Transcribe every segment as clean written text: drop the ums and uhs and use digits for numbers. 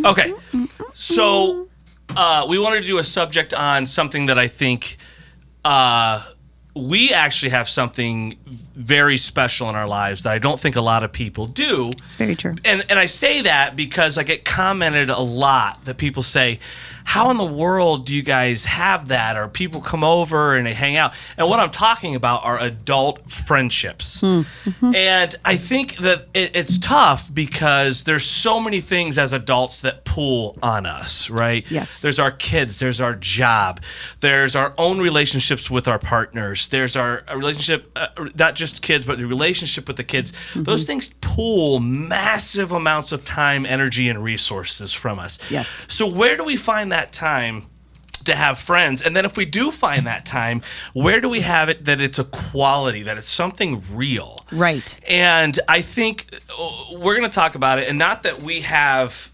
Okay. So we wanted to do a subject on something that I think we actually have something very special in our lives that I don't think a lot of people do. It's very true. And I say that because I get commented a lot that people say, how in the world do you guys have that? Or people come over and they hang out. And what I'm talking about are adult friendships. Mm-hmm. And I think that it's tough because there's so many things as adults that pull on us, right? Yes. There's our kids. There's our job. There's our own relationships with our partners. There's our relationship, not just kids, but the relationship with the kids. Mm-hmm. Those things pull massive amounts of time, energy, and resources from us. Yes. So where do we find that time to have friends? And then if we do find that time, where do we have it that it's a quality, that it's something real? Right. And I think we're going to talk about it, and not that we have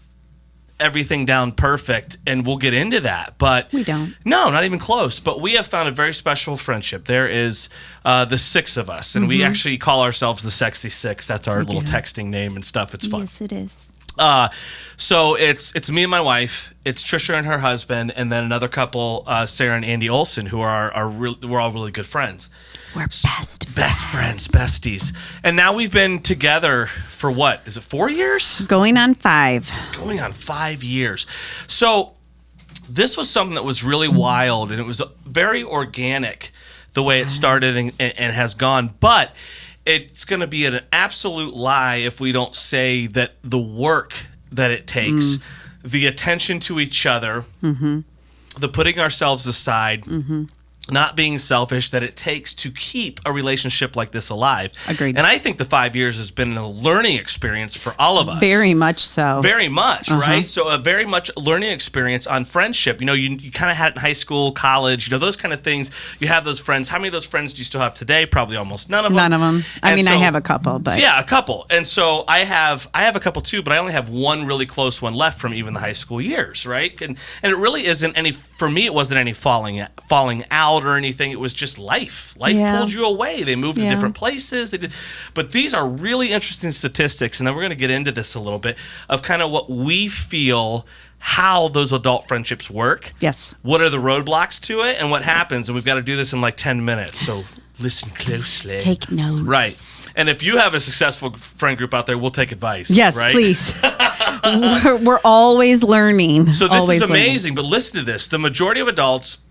everything down perfect, and we'll get into that, but we don't. No, not even close. But we have found a very special friendship. There is the six of us, and we actually call ourselves the Sexy Six. That's our little texting name and stuff. It's fun. Yes, it is. So it's me and my wife, it's Trisha and her husband, and then another couple, Sarah and Andy Olson, who are we're all really good friends. We're best friends, besties. And now we've been together for what? Is it 4 years? Going on 5. Going on 5 years. So this was something that was really wild, and it was very organic the way it started and has gone. But it's going to be an absolute lie if we don't say that the work that it takes, the attention to each other, the putting ourselves aside, not being selfish, that it takes to keep a relationship like this alive. Agreed. And I think the 5 years has been a learning experience for all of us. Very much so. Very much, right? So a very much learning experience on friendship. You know, you kind of had it in high school, college, you know, those kind of things. You have those friends. How many of those friends do you still have today? Probably almost none of them. None of them. I mean, I have a couple, but yeah, a couple. And so I have a couple too, but I only have one really close one left from even the high school years, right? And it really isn't any, for me, it wasn't any falling out or anything. It was just life. Life pulled you away. They moved to different places. They did, but these are really interesting statistics, and then we're going to get into this a little bit of kind of what we feel, how those adult friendships work. Yes. What are the roadblocks to it, and what happens? And we've got to do this in like 10 minutes. So listen closely. Take notes. Right. And if you have a successful friend group out there, we'll take advice. Yes, right? please. we're always learning. So this always is amazing, learning. but listen to this. The majority of adults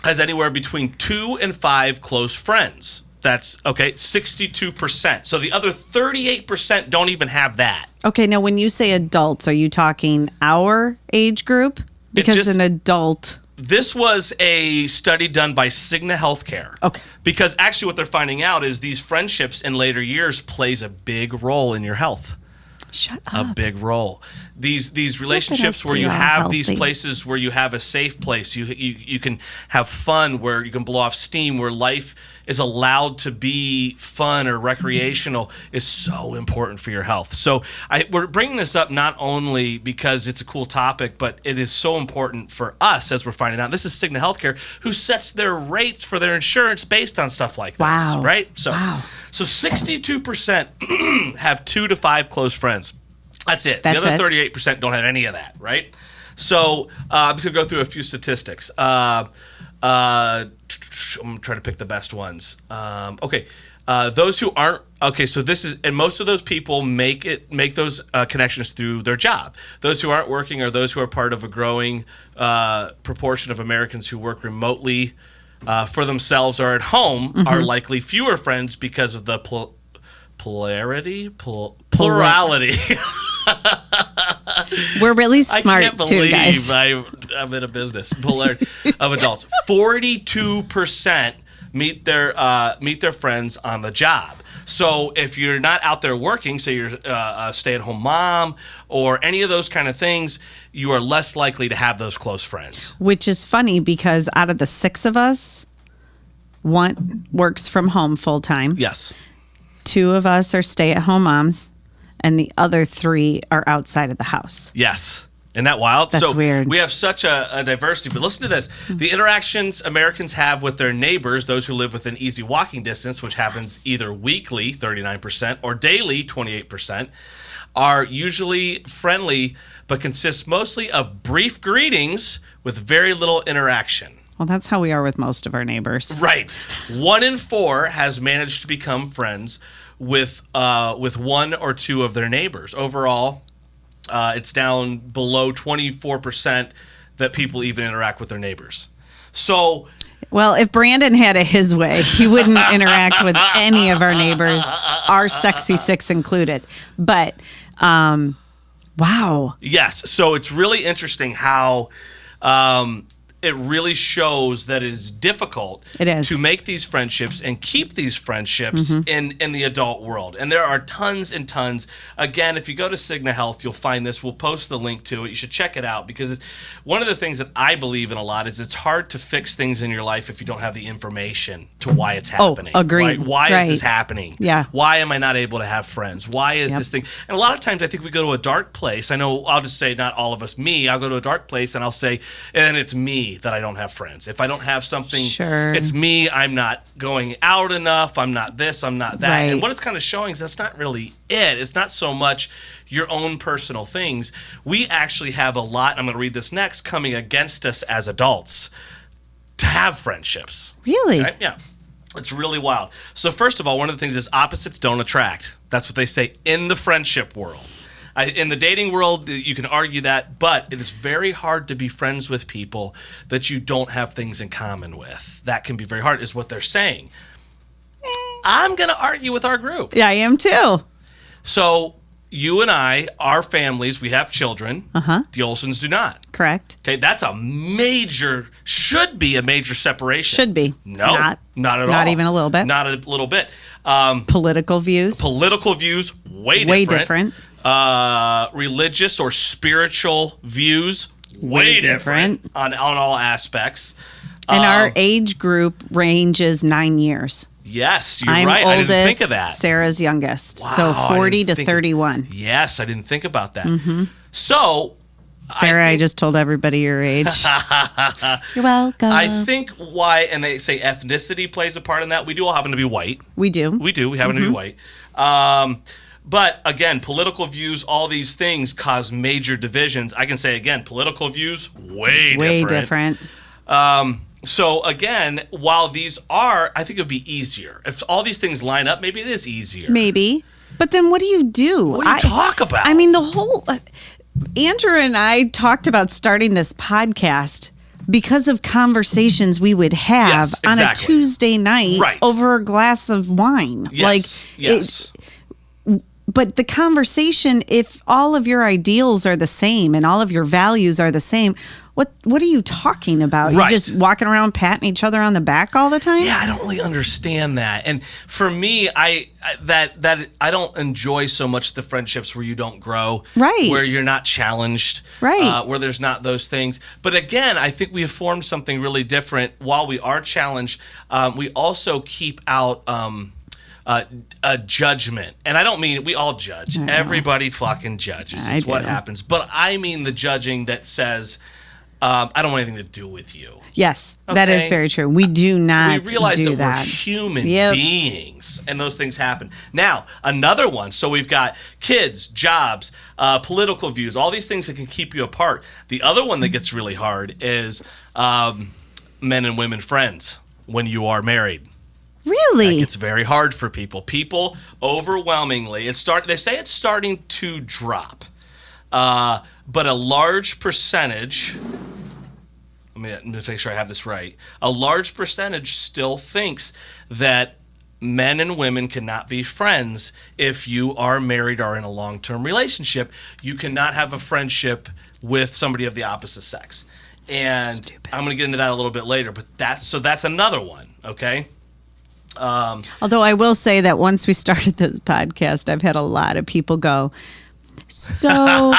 has anywhere between 2 and 5 close friends. That's, 62%. So the other 38% don't even have that. Okay, now when you say adults, are you talking our age group? Because an adult... This was a study done by Cigna Healthcare. Okay. Because actually what they're finding out is these friendships in later years plays a big role in your health. Shut up. A big role. These relationships where you have these places where you have a safe place, you can have fun, where you can blow off steam, where life is allowed to be fun or recreational, is so important for your health. So we're bringing this up not only because it's a cool topic, but it is so important for us as we're finding out. This is Cigna Healthcare, who sets their rates for their insurance based on stuff like this. Wow. Right? So 62% have 2 to 5 close friends. That's it. The other 38% don't have any of that, right? So I'm just going to go through a few statistics. I'm trying to pick the best ones. Those who aren't, so this is, and most of those people make those connections through their job. Those who aren't working are those who are part of a growing proportion of Americans who work remotely for themselves or at home are likely fewer friends because of the plurality. We're really smart, I can't believe too, guys. I'm in a business. Polarity of adults. 42% meet their friends on the job. So if you're not out there working, say you're a stay-at-home mom or any of those kind of things, you are less likely to have those close friends. Which is funny because out of the 6 of us, one works from home full-time. Yes. 2 of us are stay-at-home moms, and the other 3 are outside of the house. Yes. Isn't that wild? That's weird. We have such a diversity. But listen to this. The interactions Americans have with their neighbors, those who live within easy walking distance, which happens either weekly, 39%, or daily, 28%, are usually friendly, but consist mostly of brief greetings with very little interaction. Well, that's how we are with most of our neighbors. Right. 1 in 4 has managed to become friends with 1 or 2 of their neighbors. Overall, it's down below 24% that people even interact with their neighbors. So, well, if Brandon had it his way, he wouldn't interact with any of our neighbors, our sexy 6 included. But, wow. Yes. So it's really interesting how it really shows that it is difficult to make these friendships and keep these friendships in the adult world. And there are tons and tons. Again, if you go to Cigna Health, you'll find this. We'll post the link to it. You should check it out, because one of the things that I believe in a lot is it's hard to fix things in your life if you don't have the information to why it's happening. Oh, agreed. Right? Why is this happening? Yeah. Why am I not able to have friends? Why is this thing? And a lot of times I think we go to a dark place. I know, I'll just say, not all of us, me. I'll go to a dark place and I'll say, and it's me that I don't have friends. If I don't have something, it's me. I'm not going out enough. I'm not this. I'm not that. Right. And what it's kind of showing is that's not really it. It's not so much your own personal things. We actually have a lot, I'm going to read this next, coming against us as adults to have friendships. Really? Right? Yeah. It's really wild. So first of all, one of the things is opposites don't attract. That's what they say in the friendship world. In the dating world, you can argue that, but it is very hard to be friends with people that you don't have things in common with. That can be very hard, is what they're saying. I'm going to argue with our group. Yeah, I am too. So you and I, our families, we have children. Uh-huh. The Olsons do not. Correct. Okay, that's should be a major separation. Should be. No, not at all. Not even a little bit. Not a little bit. Political views. Way different. Religious or spiritual views, way different on all aspects. And our age group ranges 9 years. Yes, you're I'm right. Oldest, I didn't think of that. Sarah's youngest. Wow, so 40 to 31. Yes, I didn't think about that. So, Sarah, I just told everybody your age. You're welcome. I think why, and they say ethnicity plays a part in that. We do all happen to be white. We do. We happen to be white. But again, political views, all these things cause major divisions. I can say again, political views, way different. So again, while these are, I think it would be easier. If all these things line up, maybe it is easier. Maybe. But then what do you do? What do you talk about? I mean, the whole... Andrew and I talked about starting this podcast because of conversations we would have on a Tuesday night over a glass of wine. But the conversation, if all of your ideals are the same and all of your values are the same, what are you talking about? You just walking around patting each other on the back all the time? Yeah, I don't really understand that. And for me, I don't enjoy so much the friendships where you don't grow, where you're not challenged, where there's not those things. But again, I think we have formed something really different. While we are challenged, we also keep out a judgment. And I don't mean we all judge. Everybody fucking judges. It's what happens. But I mean the judging that says, I don't want anything to do with you. Yes, that is very true. We do not We realize do that we're human beings, and those things happen. Now, another one. So we've got kids, jobs, political views, all these things that can keep you apart. The other one that gets really hard is men and women friends when you are married. Really? It's very hard for people. People overwhelmingly, they say it's starting to drop. But a large percentage, let me make sure I have this right, a large percentage still thinks that men and women cannot be friends if you are married or in a long-term relationship. You cannot have a friendship with somebody of the opposite sex. And I'm going to get into that a little bit later, but that's another one, okay? Although I will say that once we started this podcast, I've had a lot of people go, so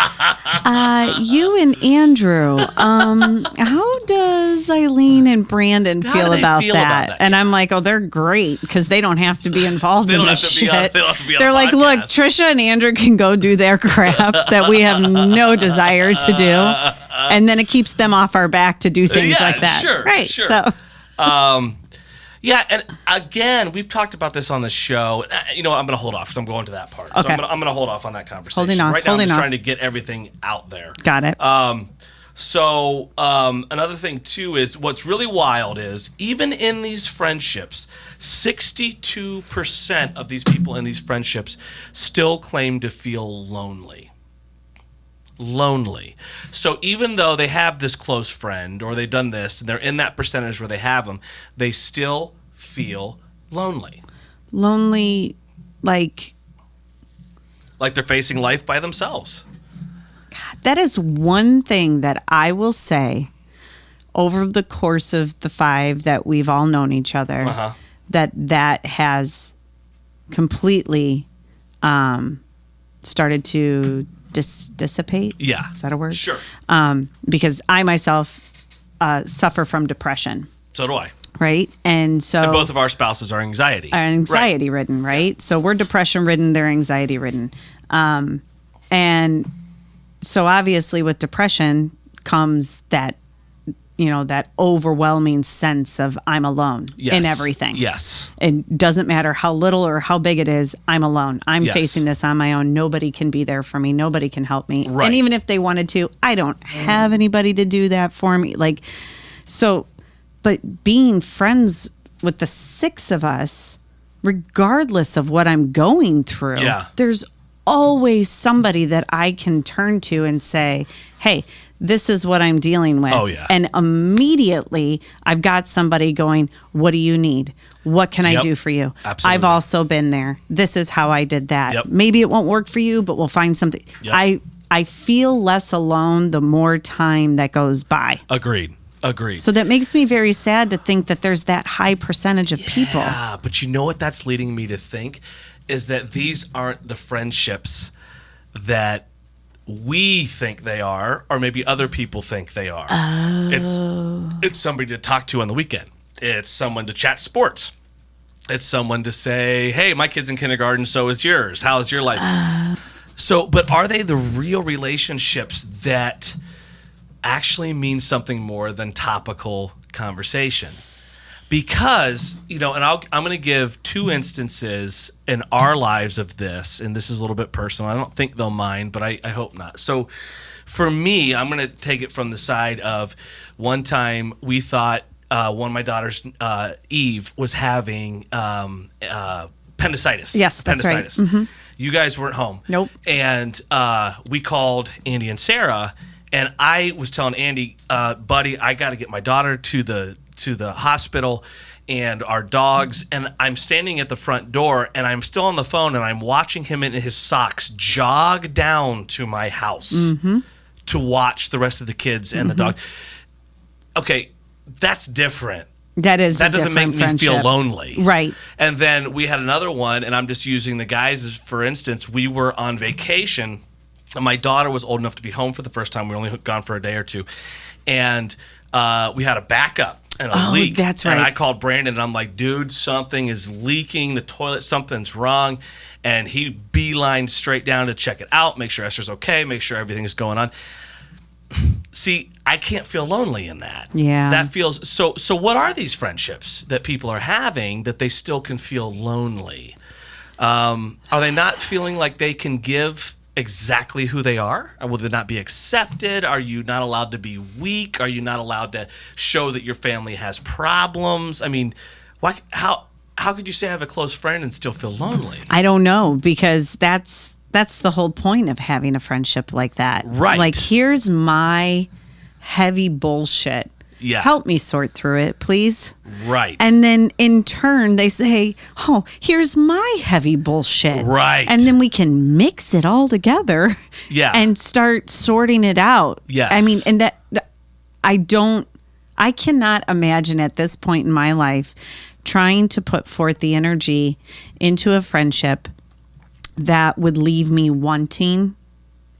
you and Andrew, how does Eileen and Brandon feel about that? And I'm like, oh, they're great because they don't have to be involved in this shit. They're like, look, Trisha and Andrew can go do their crap that we have no desire to do. And then it keeps them off our back to do things like that. Sure, right. Sure. So. Yeah, and again, we've talked about this on the show. You know what? I'm going to hold off because I'm going to that part. Okay. So I'm going to hold off on that conversation. Holding off. Right now, I'm just trying to get everything out there. Got it. So another thing, too, is what's really wild is even in these friendships, 62% of these people in these friendships still claim to feel lonely. So even though they have this close friend or they've done this and they're in that percentage where they have them, they still feel lonely. Like they're facing life by themselves. God, that is one thing that I will say over the course of the 5 that we've all known each other, that has completely started to dissipate. Yeah. Is that a word? Sure. Because I myself suffer from depression. So do I. Right. And both of our spouses are anxiety ridden. Right. Yeah. So we're depression ridden. They're anxiety ridden. And so obviously with depression comes that, that overwhelming sense of I'm alone in everything. Yes. It doesn't matter how little or how big it is. I'm alone. I'm facing this on my own. Nobody can be there for me. Nobody can help me. Right. And even if they wanted to, I don't have anybody to do that for me. But being friends with the 6 of us, regardless of what I'm going through, there's always somebody that I can turn to and say, hey, this is what I'm dealing with. Oh, yeah. And immediately I've got somebody going, what do you need? What can I do for you? Absolutely. I've also been there. This is how I did that. Yep. Maybe it won't work for you, but we'll find something. Yep. I feel less alone the more time that goes by. Agreed. So that makes me very sad to think that there's that high percentage of people. Yeah, but you know what that's leading me to think is that these aren't the friendships that we think they are, or maybe other people think they are. It's somebody to talk to on the weekend. It's someone to chat sports. It's someone to say, hey, my kid's in kindergarten, so is yours. How's your life? But are they the real relationships that actually mean something more than topical conversation? Because, and I'm going to give 2 instances in our lives of this, and this is a little bit personal. I don't think they'll mind, but I hope not. So for me, I'm going to take it from the side of one time we thought one of my daughters, Eve, was having appendicitis. Yes, that's appendicitis. Right. Mm-hmm. You guys weren't home. Nope. And we called Andy and Sarah, and I was telling Andy, buddy, I got to get my daughter to the hospital and our dogs. And I'm standing at the front door and I'm still on the phone and I'm watching him in his socks jog down to my house to watch the rest of the kids and the dogs. Okay, that's different. That doesn't make me feel lonely. Right. And then we had another one, and I'm just using the guys as, for instance, we were on vacation. My daughter was old enough to be home for the first time. We were only gone for a day or 2. And we had a backup and a leak. That's right. And I called Brandon, and I'm like, dude, something is leaking. The toilet, something's wrong. And he beelined straight down to check it out, make sure Esther's okay, make sure everything's going on. See, I can't feel lonely in that. Yeah. That feels... So what are these friendships that people are having that they still can feel lonely? Are they not feeling like they can give exactly who they are? Or will they not be accepted? Are you not allowed to be weak? Are you not allowed to show that your family has problems? I mean, how could you say I have a close friend and still feel lonely? I don't know, because that's the whole point of having a friendship like that. Right. Like, here's my heavy bullshit. Yeah. Help me sort through it, please. Right. And then in turn, they say, oh, here's my heavy bullshit. Right. And then we can mix it all together. Yeah. And start sorting it out. Yes. I mean, and I cannot imagine at this point in my life trying to put forth the energy into a friendship that would leave me wanting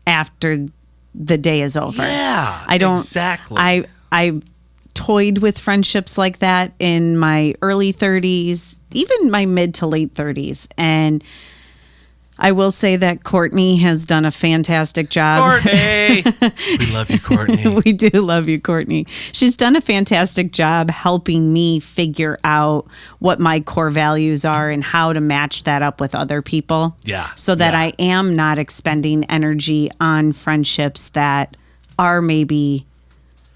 after the day is over. Yeah, I don't exactly. I toyed with friendships like that in my early 30s, even my mid to late 30s, and I will say that Courtney has done a fantastic job. Courtney! We love you, Courtney. We do love you, Courtney. She's done a fantastic job helping me figure out what my core values are and how to match that up with other people. Yeah. So that I am not expending energy on friendships that are maybe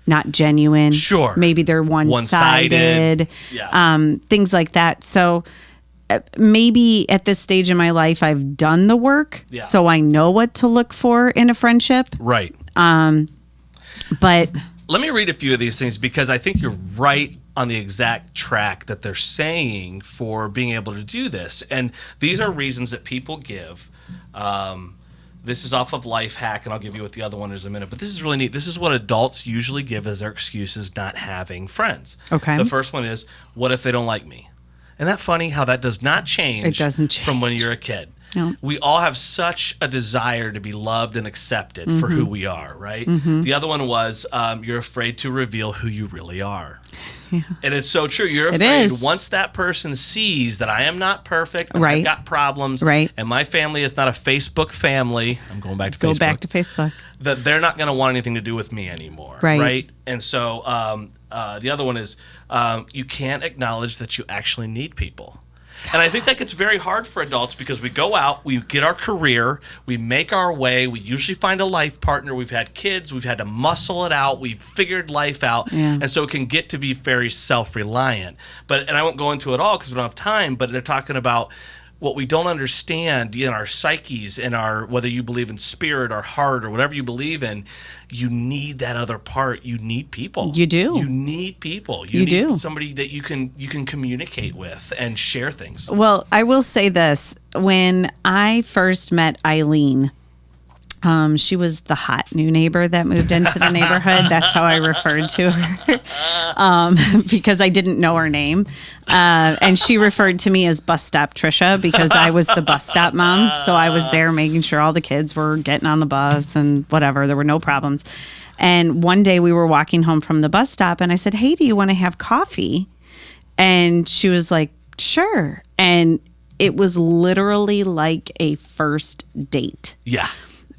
not genuine. Sure. Maybe they're one-sided. Yeah. Things like that. So maybe at this stage in my life, I've done the work, so I know what to look for in a friendship. Right. But let me read a few of these things because I think you're right on the exact track that they're saying for being able to do this. And these are reasons that people give. This is off of Life Hack, and I'll give you what the other one is in a minute. But this is really neat. This is what adults usually give as their excuses not having friends. Okay. The first one is, what if they don't like me? Isn't that funny how that does not change, it doesn't change from when you're a kid? No. We all have such a desire to be loved and accepted for who we are, right? The other one was you're afraid to reveal who you really are. Yeah. And it's so true. You're afraid once that person sees that I am not perfect, and I've got problems, and my family is not a Facebook family. I'm going back to Facebook. Go back to Facebook. That they're not going to want anything to do with me anymore, right? And so the other one is you can't acknowledge that you actually need people. And I think that gets very hard for adults because we go out, we get our career, we make our way, we usually find a life partner, we've had kids, we've had to muscle it out, we've figured life out, and so it can get to be very self-reliant. And I won't go into it all because we don't have time, but they're talking about what we don't understand in our psyches, in our, whether you believe in spirit or heart or whatever you believe in, you need that other part. You need people. You do. You need people. You need somebody that you can communicate with and share things. Well, I will say this. When I first met Eileen, she was the hot new neighbor that moved into the neighborhood. That's how I referred to her because I didn't know her name. And she referred to me as Bus Stop Trisha because I was the bus stop mom. So I was there making sure all the kids were getting on the bus and whatever. There were no problems. And one day we were walking home from the bus stop and I said, hey, do you want to have coffee? And she was like, sure. And it was literally like a first date. Yeah.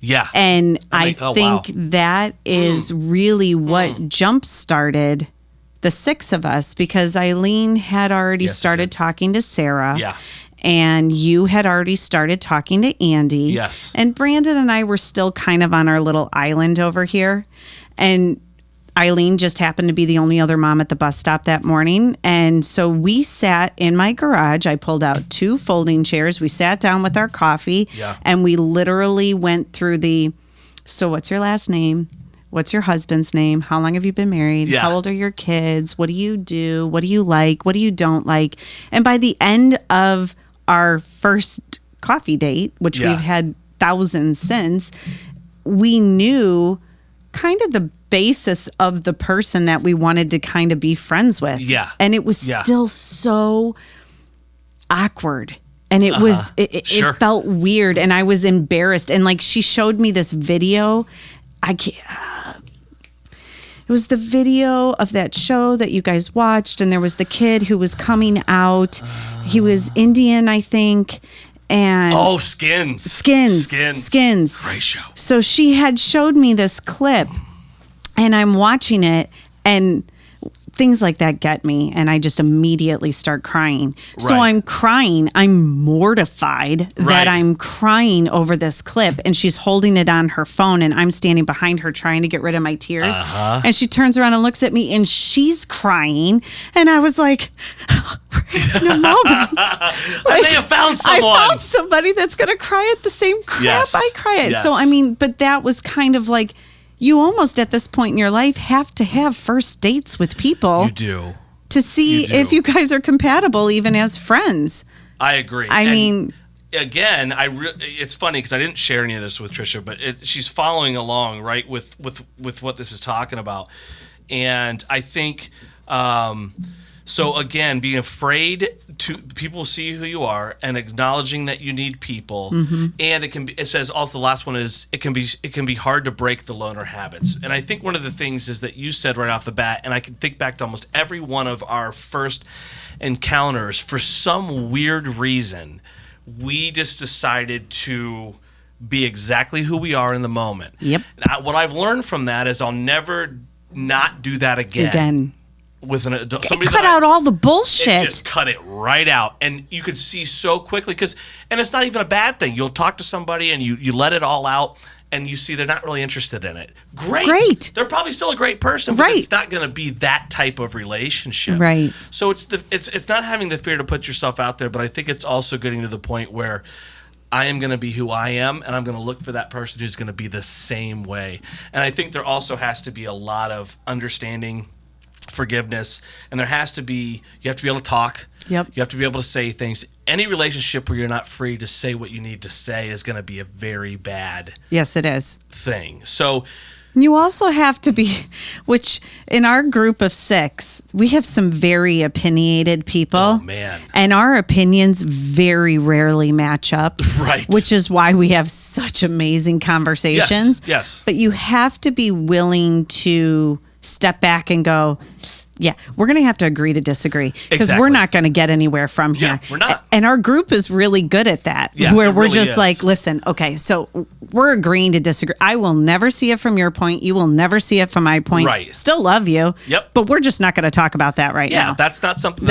Yeah. And I think that is really what jump-started the six of us because Eileen had already started talking to Sarah. Yeah. And you had already started talking to Andy. Yes. And Brandon and I were still kind of on our little island over here. And Eileen just happened to be the only other mom at the bus stop that morning. And so we sat in my garage. I pulled out 2 folding chairs. We sat down with our coffee and we literally went through so what's your last name? What's your husband's name? How long have you been married? Yeah. How old are your kids? What do you do? What do you like? What do you don't like? And by the end of our first coffee date, which we've had thousands since, we knew kind of the basis of the person that we wanted to kind of be friends with. Yeah. And it was still so awkward. And it was, it felt weird. And I was embarrassed. And like, she showed me this video. It was the video of that show that you guys watched. And there was the kid who was coming out. He was Indian, I think. And Skins. Great show. So she had showed me this clip. And I'm watching it, and things like that get me, and I just immediately start crying. So I'm crying. I'm mortified that I'm crying over this clip, and she's holding it on her phone, and I'm standing behind her trying to get rid of my tears. And she turns around and looks at me, and she's crying, and I was like, in a moment. I may have found someone. I found somebody that's going to cry at the same crap I cry at. Yes. So, I mean, but that was kind of like, you almost at this point in your life have to have first dates with people. You do. To see if you guys are compatible even as friends. I agree. I mean, again, it's funny because I didn't share any of this with Trisha, but she's following along right with what this is talking about. And I think so again, being afraid to people see who you are and acknowledging that you need people, and it says also the last one is it can be hard to break the loner habits. And I think one of the things is that you said right off the bat, and I can think back to almost every one of our first encounters, for some weird reason we just decided to be exactly who we are in the moment. Yep. Now, what I've learned from that is I'll never not do that again. With an adult, cut out all the bullshit. Just cut it right out, and you could see so quickly and it's not even a bad thing. You'll talk to somebody and you let it all out, and you see they're not really interested in it. Great. They're probably still a great person, but it's not going to be that type of relationship. Right. So it's not having the fear to put yourself out there, but I think it's also getting to the point where I am going to be who I am, and I'm going to look for that person who's going to be the same way. And I think there also has to be a lot of understanding, forgiveness, and you have to be able to talk. Yep. You have to be able to say things. Any relationship where you're not free to say what you need to say is going to be a very bad Yes, it is. thing. So you also have to be, which in our group of 6, we have some very opinionated people. Oh, man. And our opinions very rarely match up. Right. Which is why we have such amazing conversations. Yes. But you have to be willing to step back and go, yeah, we're going to have to agree to disagree because we're not going to get anywhere from here. Yeah, we're not. And our group is really good at that, where we're just like, listen, okay, so we're agreeing to disagree. I will never see it from your point. You will never see it from my point. Right. Still love you. Yep. But we're just not going to talk about that right now. Yeah, that's not something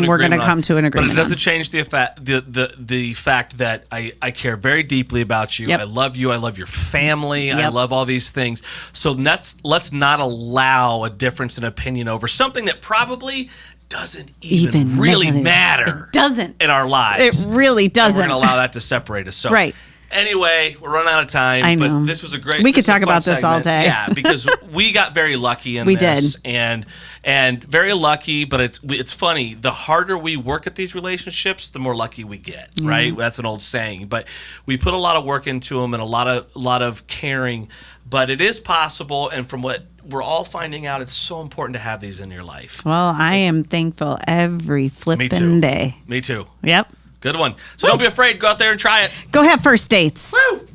we're going to come to an agreement on. But it doesn't change the fact that I care very deeply about you. Yep. I love you. I love your family. Yep. I love all these things. So let's not allow a difference in opinion over something that probably doesn't even really matter. It doesn't. In our lives. It really doesn't. And we're going to allow that to separate us. So right. Anyway, we're running out of time. I know. But this was a great. We could talk about this all day. Yeah, because we got very lucky in this. We did, and very lucky. But it's funny. The harder we work at these relationships, the more lucky we get. Mm-hmm. Right? That's an old saying. But we put a lot of work into them and a lot of caring. But it is possible, and from what we're all finding out, it's so important to have these in your life. Well, I am thankful every flipping day. Me too. Yep. Good one. So don't be afraid. Go out there and try it. Go have first dates. Woo!